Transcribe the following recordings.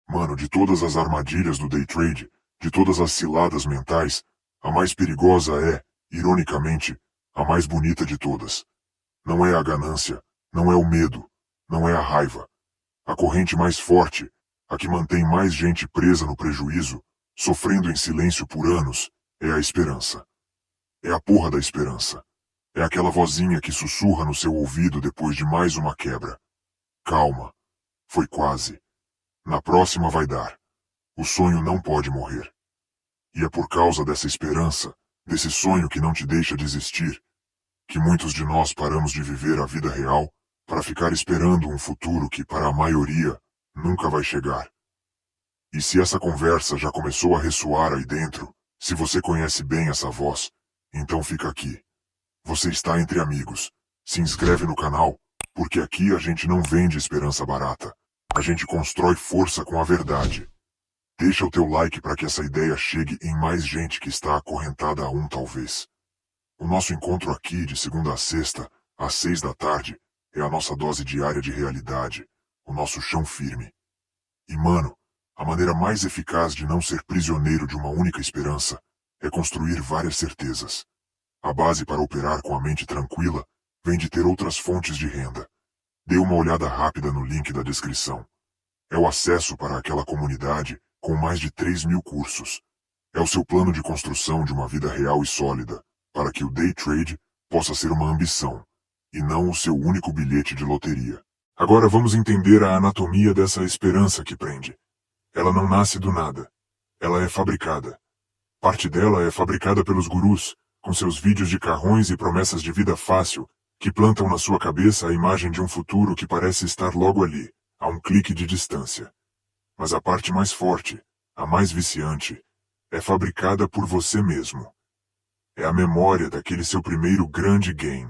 Mano, de todas as armadilhas do day trade, de todas as ciladas mentais, a mais perigosa é, ironicamente, a mais bonita de todas. Não é a ganância, não é o medo, não é a raiva. A corrente mais forte, a que mantém mais gente presa no prejuízo, sofrendo em silêncio por anos, é a esperança. É a porra da esperança. É aquela vozinha que sussurra no seu ouvido depois de mais uma quebra. Calma. Foi quase. Na próxima vai dar. O sonho não pode morrer. E é por causa dessa esperança, desse sonho que não te deixa desistir, que muitos de nós paramos de viver a vida real para ficar esperando um futuro que, para a maioria, nunca vai chegar. E se essa conversa já começou a ressoar aí dentro, se você conhece bem essa voz, então fica aqui. Você está entre amigos. Se inscreve no canal, porque aqui a gente não vende esperança barata. A gente constrói força com a verdade. Deixa o teu like para que essa ideia chegue em mais gente que está acorrentada a um talvez. O nosso encontro aqui, de segunda a sexta, às 6 da tarde, é a nossa dose diária de realidade, o nosso chão firme. E mano, a maneira mais eficaz de não ser prisioneiro de uma única esperança é construir várias certezas. A base para operar com a mente tranquila vem de ter outras fontes de renda. Dê uma olhada rápida no link da descrição. É o acesso para aquela comunidade com mais de 3.000 cursos. É o seu plano de construção de uma vida real e sólida, para que o day trade possa ser uma ambição, e não o seu único bilhete de loteria. Agora vamos entender a anatomia dessa esperança que prende. Ela não nasce do nada. Ela é fabricada. Parte dela é fabricada pelos gurus, com seus vídeos de carrões e promessas de vida fácil, que plantam na sua cabeça a imagem de um futuro que parece estar logo ali, a um clique de distância. Mas a parte mais forte, a mais viciante, é fabricada por você mesmo. É a memória daquele seu primeiro grande gain.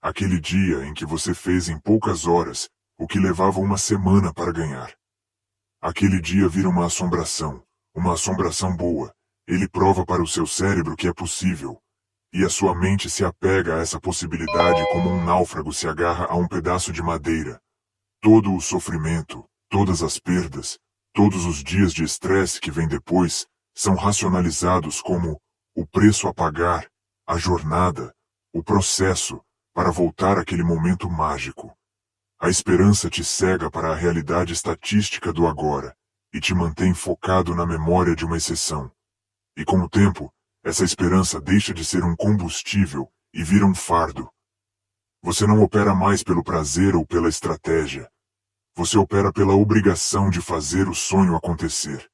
Aquele dia em que você fez em poucas horas o que levava uma semana para ganhar. Aquele dia vira uma assombração boa. Ele prova para o seu cérebro que é possível. E a sua mente se apega a essa possibilidade como um náufrago se agarra a um pedaço de madeira. Todo o sofrimento, todas as perdas, todos os dias de estresse que vem depois, são racionalizados como o preço a pagar, a jornada, o processo, para voltar àquele momento mágico. A esperança te cega para a realidade estatística do agora, e te mantém focado na memória de uma exceção. E com o tempo, essa esperança deixa de ser um combustível e vira um fardo. Você não opera mais pelo prazer ou pela estratégia. Você opera pela obrigação de fazer o sonho acontecer.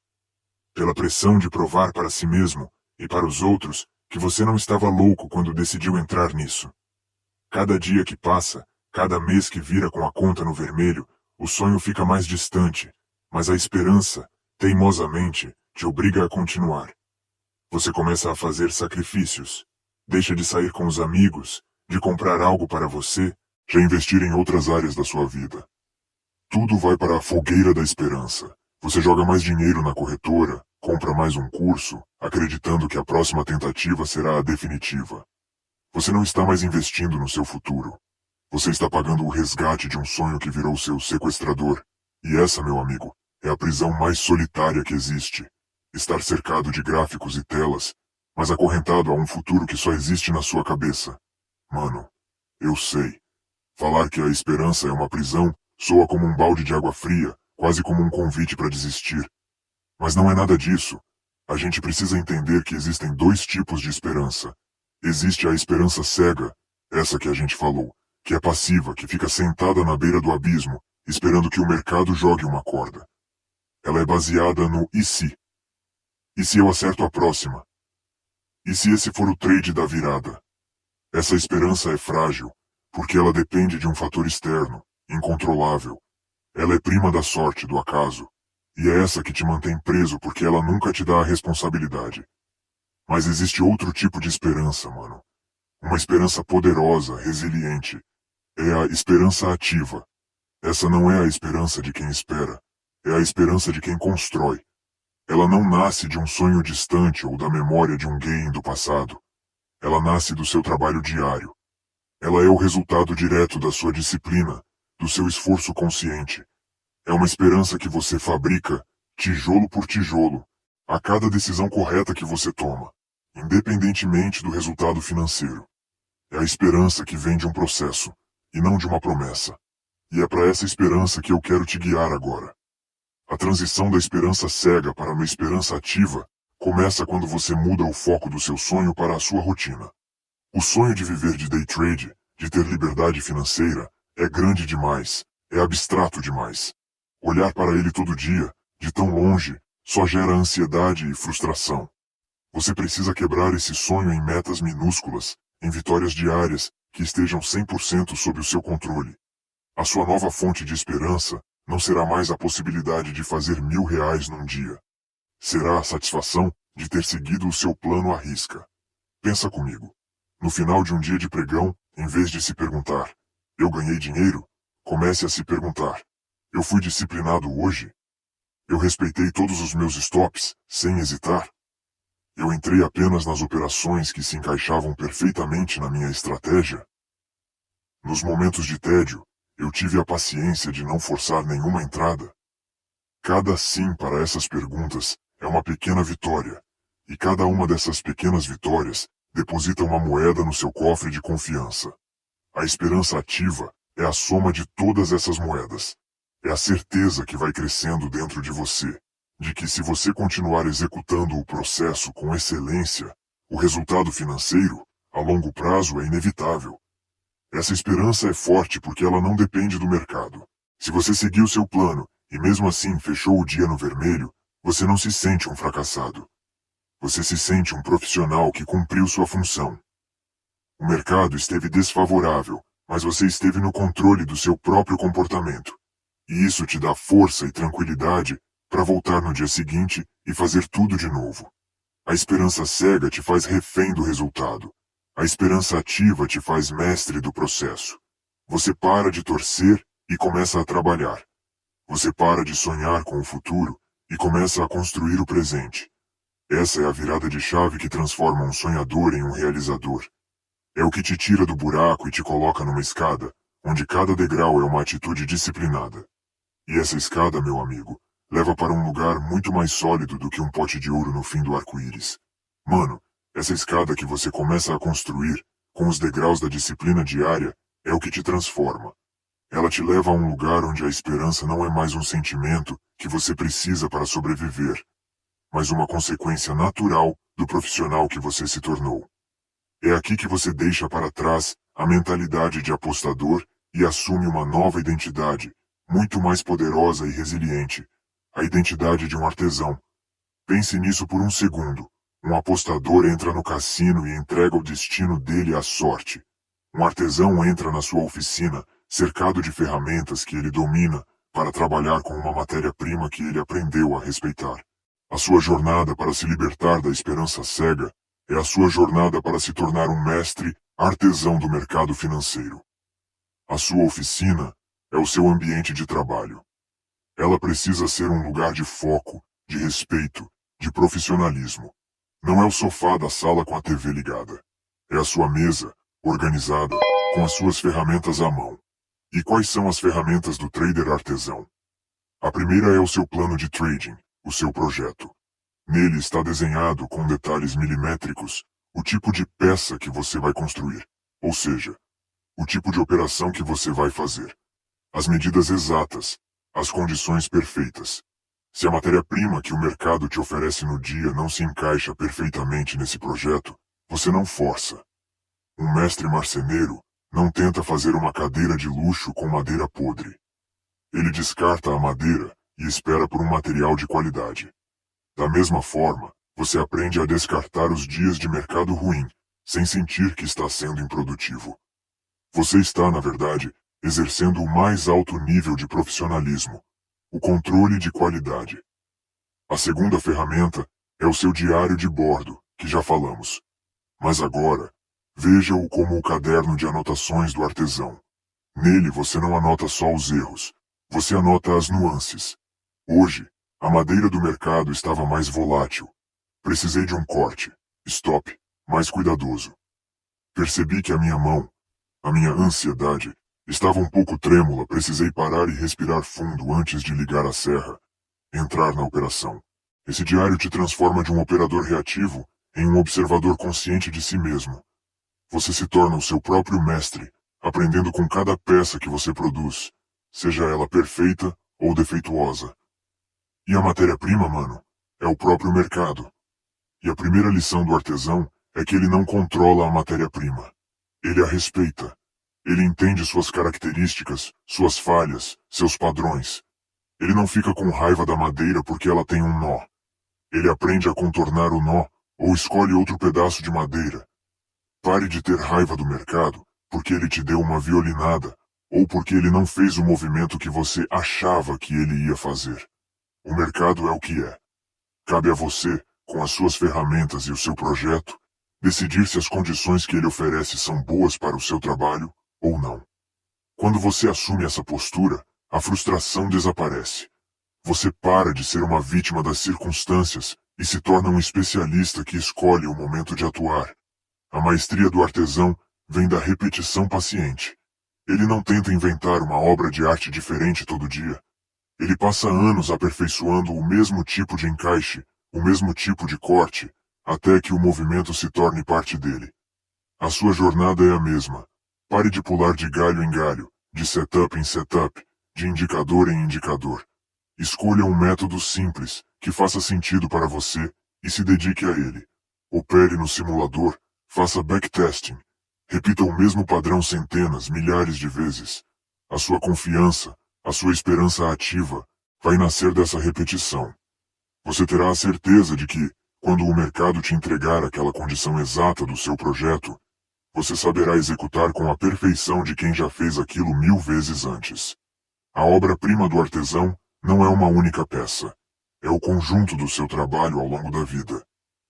Pela pressão de provar para si mesmo e para os outros que você não estava louco quando decidiu entrar nisso. Cada dia que passa, cada mês que vira com a conta no vermelho, o sonho fica mais distante, mas a esperança, teimosamente, te obriga a continuar. Você começa a fazer sacrifícios. Deixa de sair com os amigos, de comprar algo para você, de investir em outras áreas da sua vida. Tudo vai para a fogueira da esperança. Você joga mais dinheiro na corretora, compra mais um curso, acreditando que a próxima tentativa será a definitiva. Você não está mais investindo no seu futuro. Você está pagando o resgate de um sonho que virou seu sequestrador. E essa, meu amigo, é a prisão mais solitária que existe. Estar cercado de gráficos e telas, mas acorrentado a um futuro que só existe na sua cabeça. Mano, eu sei. Falar que a esperança é uma prisão soa como um balde de água fria, quase como um convite para desistir. Mas não é nada disso. A gente precisa entender que existem dois tipos de esperança. Existe a esperança cega, essa que a gente falou, que é passiva, que fica sentada na beira do abismo, esperando que o mercado jogue uma corda. Ela é baseada no e se. E se eu acerto a próxima? E se esse for o trade da virada? Essa esperança é frágil, porque ela depende de um fator externo, incontrolável. Ela é prima da sorte, do acaso. E é essa que te mantém preso porque ela nunca te dá a responsabilidade. Mas existe outro tipo de esperança, mano. Uma esperança poderosa, resiliente. É a esperança ativa. Essa não é a esperança de quem espera. É a esperança de quem constrói. Ela não nasce de um sonho distante ou da memória de um gain do passado. Ela nasce do seu trabalho diário. Ela é o resultado direto da sua disciplina, do seu esforço consciente. É uma esperança que você fabrica tijolo por tijolo, a cada decisão correta que você toma, independentemente do resultado financeiro. É a esperança que vem de um processo, e não de uma promessa. E é para essa esperança que eu quero te guiar agora. A transição da esperança cega para uma esperança ativa começa quando você muda o foco do seu sonho para a sua rotina. O sonho de viver de day trade, de ter liberdade financeira, é grande demais, é abstrato demais. Olhar para ele todo dia, de tão longe, só gera ansiedade e frustração. Você precisa quebrar esse sonho em metas minúsculas, em vitórias diárias, que estejam 100% sob o seu controle. A sua nova fonte de esperança não será mais a possibilidade de fazer R$ 1.000 num dia. Será a satisfação de ter seguido o seu plano à risca. Pensa comigo. No final de um dia de pregão, em vez de se perguntar, eu ganhei dinheiro, comece a se perguntar, eu fui disciplinado hoje? Eu respeitei todos os meus stops, sem hesitar? Eu entrei apenas nas operações que se encaixavam perfeitamente na minha estratégia? Nos momentos de tédio, eu tive a paciência de não forçar nenhuma entrada? Cada sim para essas perguntas é uma pequena vitória, e cada uma dessas pequenas vitórias deposita uma moeda no seu cofre de confiança. A esperança ativa é a soma de todas essas moedas. É a certeza que vai crescendo dentro de você, de que se você continuar executando o processo com excelência, o resultado financeiro, a longo prazo, é inevitável. Essa esperança é forte porque ela não depende do mercado. Se você seguiu seu plano e mesmo assim fechou o dia no vermelho, você não se sente um fracassado. Você se sente um profissional que cumpriu sua função. O mercado esteve desfavorável, mas você esteve no controle do seu próprio comportamento. E isso te dá força e tranquilidade para voltar no dia seguinte e fazer tudo de novo. A esperança cega te faz refém do resultado. A esperança ativa te faz mestre do processo. Você para de torcer e começa a trabalhar. Você para de sonhar com o futuro e começa a construir o presente. Essa é a virada de chave que transforma um sonhador em um realizador. É o que te tira do buraco e te coloca numa escada, onde cada degrau é uma atitude disciplinada. E essa escada, meu amigo, leva para um lugar muito mais sólido do que um pote de ouro no fim do arco-íris. Mano, essa escada que você começa a construir, com os degraus da disciplina diária, é o que te transforma. Ela te leva a um lugar onde a esperança não é mais um sentimento que você precisa para sobreviver, mas uma consequência natural do profissional que você se tornou. É aqui que você deixa para trás a mentalidade de apostador e assume uma nova identidade, muito mais poderosa e resiliente, a identidade de um artesão. Pense nisso por um segundo. Um apostador entra no cassino e entrega o destino dele à sorte. Um artesão entra na sua oficina, cercado de ferramentas que ele domina, para trabalhar com uma matéria-prima que ele aprendeu a respeitar. A sua jornada para se libertar da esperança cega é a sua jornada para se tornar um mestre artesão do mercado financeiro. A sua oficina é o seu ambiente de trabalho. Ela precisa ser um lugar de foco, de respeito, de profissionalismo. Não é o sofá da sala com a TV ligada. É a sua mesa, organizada, com as suas ferramentas à mão. E quais são as ferramentas do trader artesão? A primeira é o seu plano de trading, o seu projeto. Nele está desenhado com detalhes milimétricos o tipo de peça que você vai construir, ou seja, o tipo de operação que você vai fazer. As medidas exatas, as condições perfeitas. Se a matéria-prima que o mercado te oferece no dia não se encaixa perfeitamente nesse projeto, você não força. Um mestre marceneiro não tenta fazer uma cadeira de luxo com madeira podre. Ele descarta a madeira e espera por um material de qualidade. Da mesma forma, você aprende a descartar os dias de mercado ruim, sem sentir que está sendo improdutivo. Você está, na verdade, exercendo o mais alto nível de profissionalismo, o controle de qualidade. A segunda ferramenta é o seu diário de bordo, que já falamos. Mas agora, veja-o como o caderno de anotações do artesão. Nele você não anota só os erros, você anota as nuances. Hoje, a madeira do mercado estava mais volátil. Precisei de um corte, stop, mais cuidadoso. Percebi que a minha mão, a minha ansiedade, estava um pouco trêmula, precisei parar e respirar fundo antes de ligar a serra. Entrar na operação. Esse diário te transforma de um operador reativo em um observador consciente de si mesmo. Você se torna o seu próprio mestre, aprendendo com cada peça que você produz, seja ela perfeita ou defeituosa. E a matéria-prima, mano, é o próprio mercado. E a primeira lição do artesão é que ele não controla a matéria-prima. Ele a respeita. Ele entende suas características, suas falhas, seus padrões. Ele não fica com raiva da madeira porque ela tem um nó. Ele aprende a contornar o nó ou escolhe outro pedaço de madeira. Pare de ter raiva do mercado porque ele te deu uma violinada ou porque ele não fez o movimento que você achava que ele ia fazer. O mercado é o que é. Cabe a você, com as suas ferramentas e o seu projeto, decidir se as condições que ele oferece são boas para o seu trabalho ou não. Quando você assume essa postura, a frustração desaparece. Você para de ser uma vítima das circunstâncias e se torna um especialista que escolhe o momento de atuar. A maestria do artesão vem da repetição paciente. Ele não tenta inventar uma obra de arte diferente todo dia. Ele passa anos aperfeiçoando o mesmo tipo de encaixe, o mesmo tipo de corte, até que o movimento se torne parte dele. A sua jornada é a mesma. Pare de pular de galho em galho, de setup em setup, de indicador em indicador. Escolha um método simples, que faça sentido para você, e se dedique a ele. Opere no simulador, faça backtesting. Repita o mesmo padrão centenas, milhares de vezes. A sua confiança, a sua esperança ativa, vai nascer dessa repetição. Você terá a certeza de que, quando o mercado te entregar aquela condição exata do seu projeto, você saberá executar com a perfeição de quem já fez aquilo 1000 vezes antes. A obra-prima do artesão não é uma única peça. É o conjunto do seu trabalho ao longo da vida.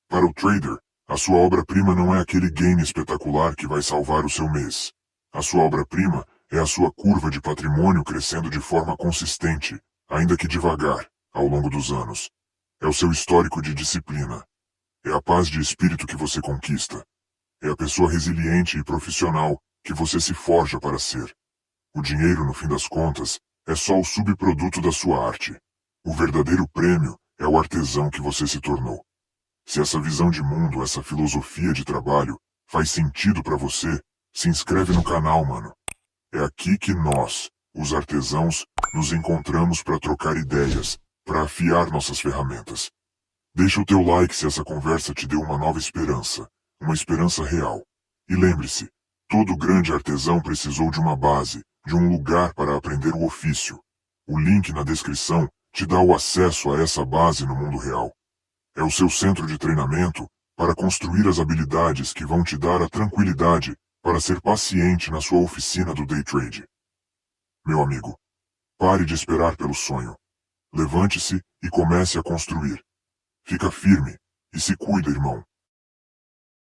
Para o trader, a sua obra-prima não é aquele gain espetacular que vai salvar o seu mês. A sua obra-prima é a sua curva de patrimônio crescendo de forma consistente, ainda que devagar, ao longo dos anos. É o seu histórico de disciplina. É a paz de espírito que você conquista. É a pessoa resiliente e profissional que você se forja para ser. O dinheiro, no fim das contas, é só o subproduto da sua arte. O verdadeiro prêmio é o artesão que você se tornou. Se essa visão de mundo, essa filosofia de trabalho, faz sentido para você, se inscreve no canal, mano. É aqui que nós, os artesãos, nos encontramos para trocar ideias, para afiar nossas ferramentas. Deixa o teu like se essa conversa te deu uma nova esperança, uma esperança real. E lembre-se, todo grande artesão precisou de uma base, de um lugar para aprender o ofício. O link na descrição te dá o acesso a essa base no mundo real. É o seu centro de treinamento para construir as habilidades que vão te dar a tranquilidade para ser paciente na sua oficina do day trade. Meu amigo, pare de esperar pelo sonho. Levante-se e comece a construir. Fica firme e se cuida, irmão.